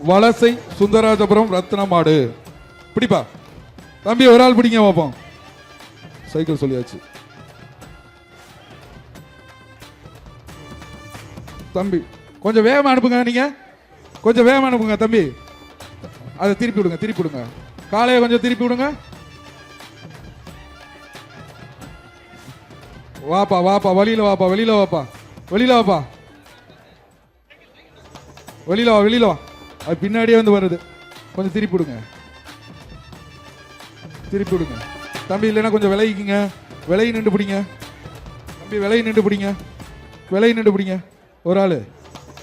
வலசை சுந்தராஜபுரம் ரத்ன மாடு. பிடிப்பா தம்பி, ஒரு ஆள் பிடிங்க பார்ப்போம். சைக்கிள் சொல்லியாச்சு தம்பி. கொஞ்சம் வேகமா அனுப்புங்க, நீங்க கொஞ்சம் வேகமா அனுப்புங்க தம்பி. அதை திருப்பி விடுங்க, திருப்பி விடுங்க. காலையை கொஞ்சம் திருப்பி விடுங்க. வாப்பா வாப்பா, வழியில வாப்பா, வெளியில வாப்பா, வெளியில வாப்பா, வெளியில வா, வெளியில வா. அது பின்னாடியே வந்து வருது. கொஞ்சம் திருப்பி விடுங்க, திருப்பி விடுங்க தம்பி. இல்லைன்னா கொஞ்சம் விலகிக்குங்க. விலகி நின்று பிடிங்க தம்பி, விலகி நின்று பிடிங்க, விலகி நின்று பிடிங்க. ஒரு ஆளு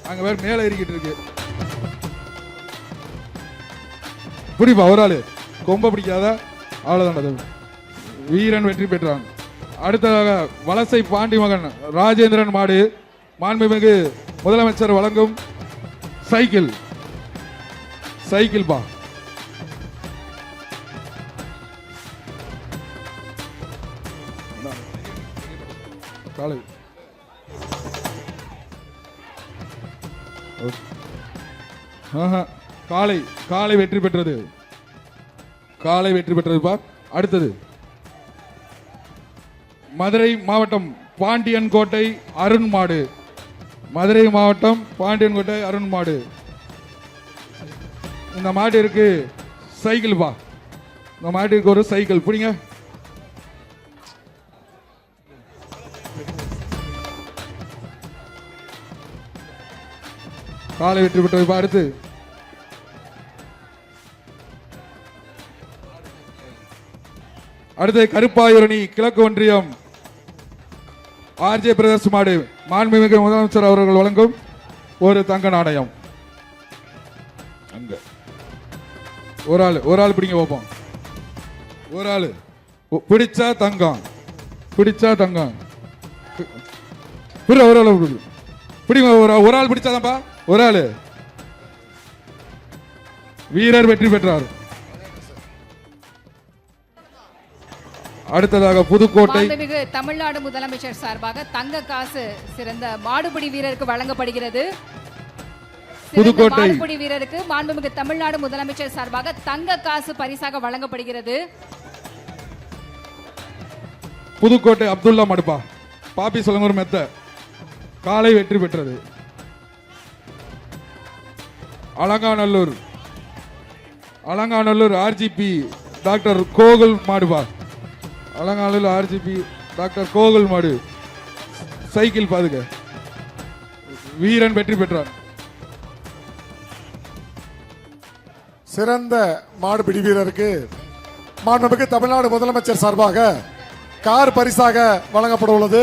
அங்க வேற மேல ஏறிக்கிட்டு இருக்கு. பிடிப்பா ஒரு ஆளு, கொம்ப பிடிக்காத. அவ்வளவுதான், வீரன் வெற்றி பெற்றான். அடுத்ததாக வலசை பாண்டி மகன் ராஜேந்திரன் மாடு. மாண்புமிகு முதலமைச்சர் வழங்கும் சைக்கிள். சைக்கிள் பா. காலை காலை காலை வெற்றி பெற்றது. காலை வெற்றி பெற்றது பா. அடுத்தது மதுரை மாவட்டம் பாண்டியன் கோட்டை அருண் மாடு. மதுரை மாவட்டம் பாண்டியன் கோட்டை அருண் மாடு. இந்த மாட்டிற்கு சைக்கிள் பா. இந்த மாட்டிற்கு ஒரு சைக்கிள் பிடிங்க. காலை வெற்றி பெற்றது. அடுத்து அடுத்து கருப்பாயூரணி கிழக்கு ஒன்றியம் ஆர்ஜே பிரதர்ஸ் மாடு. மாண்புமிகு முதலமைச்சர் அவர்கள் வழங்கும் ஒரு தங்க நாணயம். அங்க ஒரு ஆள் பிடிங்க பார்ப்போம். ஒரு ஆளு பிடிச்சா தங்கம், பிடிச்சா தங்கம். ஒரு ஆள் பிடிங்க, ஒரு ஆள் பிடிச்சாதான்ப்பா. ஒரு ஆளு வீரர் வெற்றி பெற்றார். அடுத்ததாக புதுக்கோட்டை தமிழ்நாடு முதலமைச்சர் சார்பாக தங்க காசு சிறந்த மாடுபிடி வீரருக்கு வழங்கப்படுகிறது. புதுக்கோட்டை மாடுபிடி வீரருக்கு மாண்புமிகு தமிழ்நாடு முதலமைச்சர் சார்பாக தங்க காசு பரிசாக வழங்கப்படுகிறது. புதுக்கோட்டை அப்துல்லா மடுப்பா. பாப்பி சொல்லுங்க ஒரு மெத்த. காலை வெற்றி பெற்றது. அலங்காநல்லூர் அலங்காநல்லூர் ஆர்ஜிபி டாக்டர் கோகுல் மாடுபா. அலங்காநல்லூர் ஆர்ஜிபி டாக்டர் கோகுல் மாடு. சைக்கிள் பாதுக. வீரன் வெற்றி பெற்றார். சிறந்த மாடுபிடி வீரருக்கு மாண்புமிகு தமிழ்நாடு முதலமைச்சர் சார்பாக கார் பரிசாக வழங்கப்பட உள்ளது.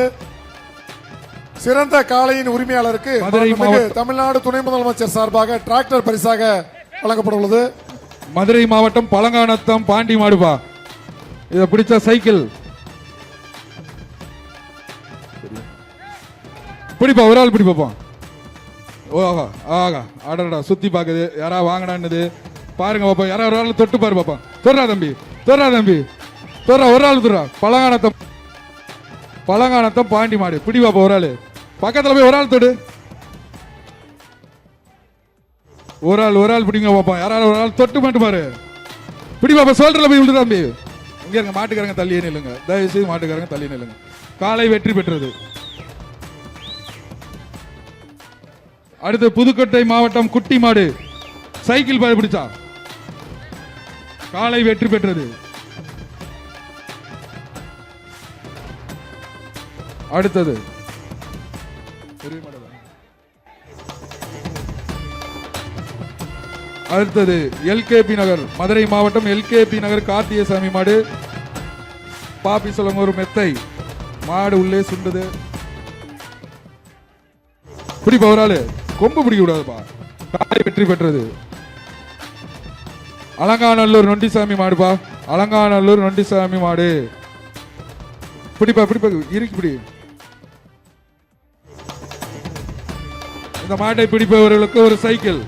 சிறந்த காளையின் உரிமையாளருக்கு தமிழ்நாடு துணை முதலமைச்சர் சார்பாக டிராக்டர் பரிசாக வழங்கப்பட உள்ளது. மதுரை மாவட்டம் பழங்கானத்தம் பாண்டி மாடுபா. இத பிடிச்ச சைக்கிள் பிடிப்பா. ஒரு ஆள் பிடிப்பா. ஓஹா ஆகா ஆடா சுத்தி பாக்குது. யாரா வாங்கினான்னு பாருங்க பாப்பா. யாரா ஒரு ஆள் தொட்டு பாரு பாப்பா. தொடுறா தம்பி, தொடுறா தம்பி, தொடுறா. ஒரு ஆள் தொடுறா. பழங்கானத்தம் பாண்டி மாடு. பிடி பாப்பா. ஒரு ஆளு பக்கத்துல போய் ஒரு ஆள் தொடு. ஒரு ஆள் பிடிங்க பாப்பா. யாராவது ஒரு ஆள் தொட்டு மட்டும் பாரு. பிடி பாப்பா. சோல்டர்ல போய் விழுது தம்பி. இங்க இருங்க, மாட்டுக்காரங்க தள்ளியே நில்லுங்க. தயவு செய்து மாட்டுக்காரங்க தள்ளி நில்லுங்க. காலை வெற்றி பெற்றது. அடுத்து புதுக்கோட்டை மாவட்டம் குட்டி மாடு. சைக்கிள் பாரு பிடிச்சா. காலை வெற்றி பெற்றது. அடுத்தது எல்கேபி நகர் மதுரை மாவட்டம் எல்கேபி நகர் கார்த்திகசாமி மாடு. பாப்பி சொல்லுங்க ஒரு மெத்தை. மாடு உள்ளே சுண்டுது. பிடிப்பா. ஒரு ஆளு கொம்பு பிடிக்க கூடாதுப்பா. காலை வெற்றி பெற்றது. அலங்காநல்லூர் நொண்டிசாமி மாடுப்பா. அலங்காநல்லூர் நொண்டிசாமி மாடு. பிடிப்பா பிடிப்பா. இறுக்கி பிடி. இந்த மாட்டை பிடிப்பவர்களுக்கு ஒரு சைக்கிள்.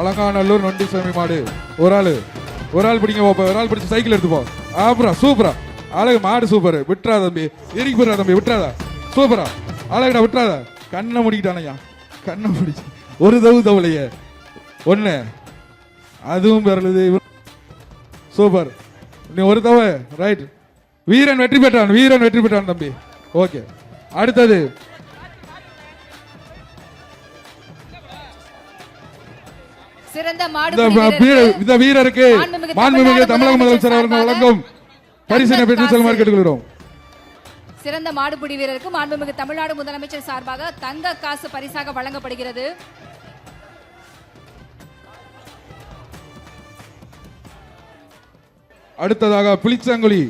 அலங்காநல்லூர் நொண்டிசாமி மாடு. ஒரு ஆள் பிடிங்க பாப்பா. ஒரு ஆள் பிடிச்சி சைக்கிள் எடுத்து போ. அப்புறம் சூப்பரா அழகு மாடு. சூப்பர். விட்டுறா தம்பி, இறுக்கி போடுறா தம்பி. விட்டுறாதா. சூப்பரா அழகுடா. விட்டுறாதா. கண்ணை முடிக்கிட்டானையா. கண்ணை முடிச்சு ஒரு தவு தவளைய ஒண்ணு அதுவும் பெறலுது. சூப்பர். நீ ஒரு தவ ரைட். வீரன் வெற்றி பெற்றான், வீரன் வெற்றி பெற்றான் தம்பி. ஓகே, அடுத்தது சிறந்த மாடுபிடி இந்த வீரருக்கு மாண்புமிகு தமிழக முதலமைச்சர் அவர்கள் வழங்கும் பரிசினை பெற்று செல்லுமாறு கேட்டுக்கொள்கிறோம். சிறந்த மாடுபிடி வீரருக்கு மாண்புமிகு தமிழ்நாடு முதலமைச்சர் சார்பாக தங்க காசு பரிசாக வழங்கப்படுகிறது. அடுத்ததாக புளிச்சங்குழி